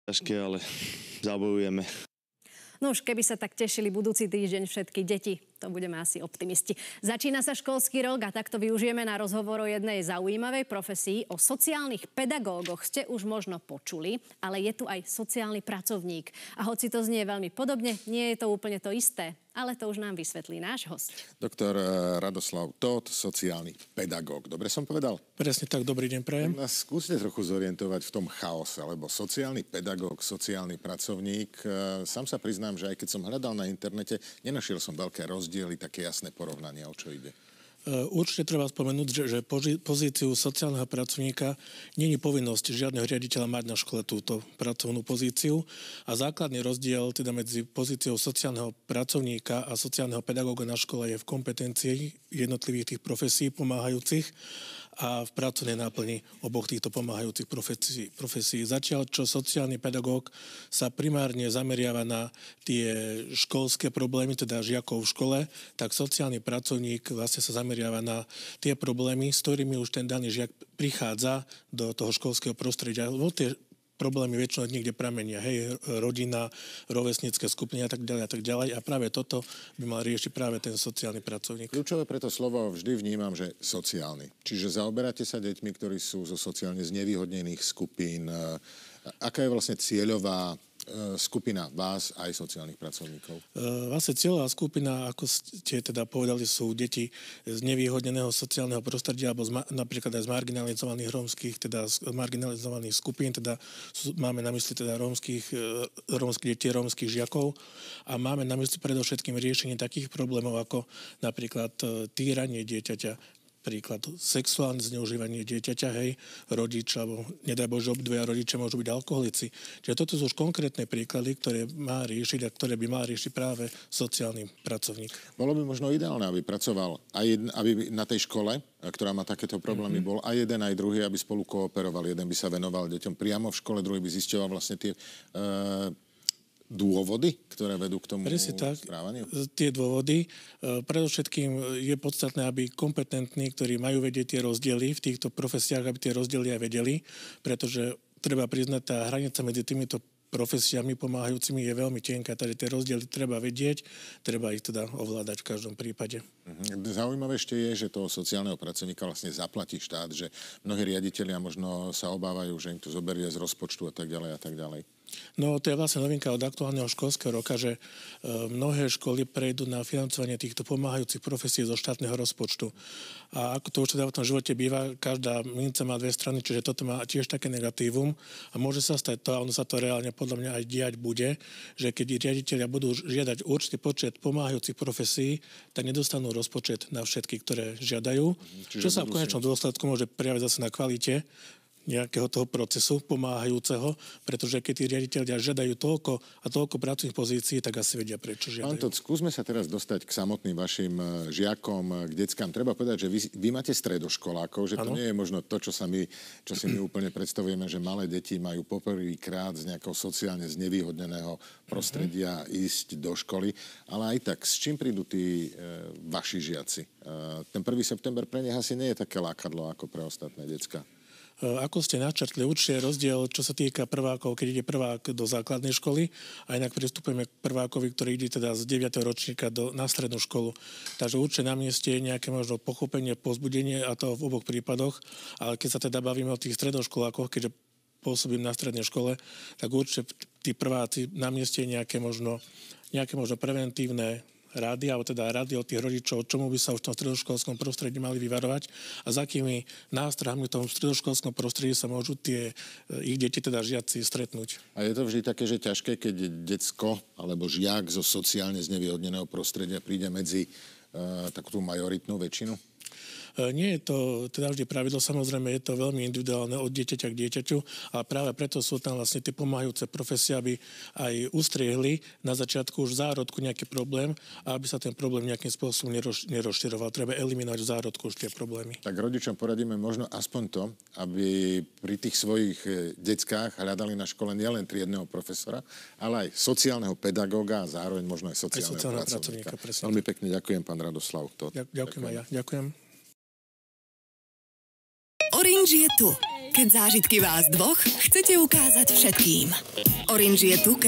ťažké, ale zabojujeme. No už keby sa tak tešili budúci týždeň všetky deti, to budeme asi optimisti. Začína sa školský rok a takto využijeme na rozhovor o jednej zaujímavej profesii. O sociálnych pedagógoch ste už možno počuli, ale je tu aj sociálny pracovník. A hoci to znie veľmi podobne, nie je to úplne to isté. Ale to už nám vysvetlí náš host. Doktor Radoslav Tóth, sociálny pedagóg. Dobre som povedal? Presne tak, dobrý deň prajem. Nás skúste trochu zorientovať v tom chaose, lebo sociálny pedagóg, sociálny pracovník, sám sa priznám, že aj keď som hľadal na internete, nenašiel som veľké rozdiely, také jasné porovnania, o čo ide. Určite treba spomenúť, že pozíciu sociálneho pracovníka nie je povinnosť žiadneho riaditeľa mať na škole túto pracovnú pozíciu a základný rozdiel teda medzi pozíciou sociálneho pracovníka a sociálneho pedagóga na škole je v kompetencii jednotlivých tých profesí pomáhajúcich a v pracovnej náplni oboch týchto pomáhajúcich profesí. Zatiaľ, čo sociálny pedagóg sa primárne zameriava na tie školské problémy, teda žiakov v škole, tak sociálny pracovník vlastne sa zameriava na tie problémy, s ktorými už ten daný žiak prichádza do toho školského prostredia. Tie problémy väčšinou niekde pramenia, hej, rodina, rovesnícke skupiny a tak ďalej. A práve toto by mal riešiť práve ten sociálny pracovník. Kľúčové pre to slovo vždy vnímam, že sociálny. Čiže zaoberáte sa deťmi, ktorí sú zo sociálne znevýhodnených skupín. Aká je vlastne cieľová skupina vás aj sociálnych pracovníkov? Vlastne cieľová skupina, ako ste teda povedali, sú deti z nevýhodneného sociálneho prostredia alebo napríklad aj z marginalizovaných rómskych, teda z marginalizovaných skupín, teda máme na mysli teda rómskych detí, rómskych žiakov a máme na mysli predovšetkým riešenie takých problémov ako napríklad týranie dieťaťa, príklad sexuálne zneužívanie dieťaťa, hej, rodič, alebo nedaj Bože, obdvaja rodičia môžu byť alkoholici. Čiže toto sú už konkrétne príklady, ktoré má riešiť a ktoré by mal riešiť práve sociálny pracovník. Bolo by možno ideálne, aby pracoval aby na tej škole, ktorá má takéto problémy, bol aj jeden, aj druhý, aby spolu kooperovali. Jeden by sa venoval deťom priamo v škole, druhý by zisťoval vlastne tie dôvody, ktoré vedú k tomu správaniu? Tie dôvody. Predovšetkým je podstatné, aby kompetentní, ktorí majú vedieť tie rozdiely v týchto profesiách, aby tie rozdiely aj vedeli, pretože treba priznať, tá hranica medzi týmito profesiami pomáhajúcimi je veľmi tenká, takže tie rozdiely treba vedieť, treba ich teda ovládať v každom prípade. Zaujímavé ešte je, že toho sociálneho pracovníka vlastne zaplatí štát, že mnohí riaditelia možno sa obávajú, že im to zoberie z rozpočtu a tak ďalej a tak ďalej. No, to je vlastne novinka od aktuálneho školského roka, že mnohé školy prejdú na financovanie týchto pomáhajúcich profesí zo štátneho rozpočtu. A ako to už teda v tom živote býva, každá minca má dve strany, čiže toto má tiež také negatívum a môže sa stať to, a ono sa to reálne podľa mňa aj diať bude, že keď riaditelia budú žiadať určitý počet pomáhajúcich profesí, tak nedostanú rozpočet na všetky, ktoré žiadajú. Čiže čo sa v konečnom dôsledku môže prejaviť zase na kvalite nejakého toho procesu pomáhajúceho, pretože keď tí riaditeľia žiadajú toľko a toľko pracovných pozícií, tak asi vedia, prečo žiadajú. Pán Tóth, skúsme sa teraz dostať k samotným vašim žiakom, k deckám. Treba povedať, že vy máte stredoškolákov, že to nie je možno to, čo si my úplne predstavujeme, že malé deti majú poprvýkrát z nejakého sociálne znevýhodneného prostredia ísť do školy, ale aj tak, s čím prídu tí vaši žiaci? Ten 1. september pre nich asi nie je také lákadlo ako pre ostatné decká. Ako ste načrtli, určite rozdiel, čo sa týka prvákov, keď ide prvák do základnej školy a inak pristupujeme k prvákovi, ktorý ide teda z 9. ročníka na strednú školu. Takže určite na mieste je nejaké možno pochopenie, povzbudenie a to v oboch prípadoch, ale keď sa teda bavíme o tých stredoškolákoch, keďže pôsobím na strednej škole, tak určite tí prváci na mieste je nejaké možno preventívne rady, alebo teda rady od tých rodičov, čomu by sa už v tom stredoškolskom prostredí mali vyvarovať a s akými nástrahami v tom stredoškolskom prostredí sa môžu tie ich deti, teda žiaci, stretnúť. A je to vždy také, že ťažké, keď decko alebo žiak zo sociálne znevýhodneného prostredia príde medzi takú majoritnú väčšinu? Nie je to teda vždy pravidlo, samozrejme je to veľmi individuálne od dieťaťa k dieťaťu, ale práve preto sú tam vlastne tie pomáhajúce profesie, aby aj ustriehli na začiatku už v zárodku nejaký problém a aby sa ten problém nejakým spôsobom nerozširoval. Treba eliminovať v zárodku už tie problémy. Tak rodičom poradíme možno aspoň to, aby pri tých svojich deckách hľadali na škole nielen triedneho profesora, ale aj sociálneho pedagóga a zároveň možno aj sociálneho pracovníka. Veľmi pekne ďakujem, pán Radoslav Tóth. Ďakujem aj ja. Ďakujem. Orange je tu. Keď zážitky vás dvoch chcete ukázať všetkým. Orange je tu, keď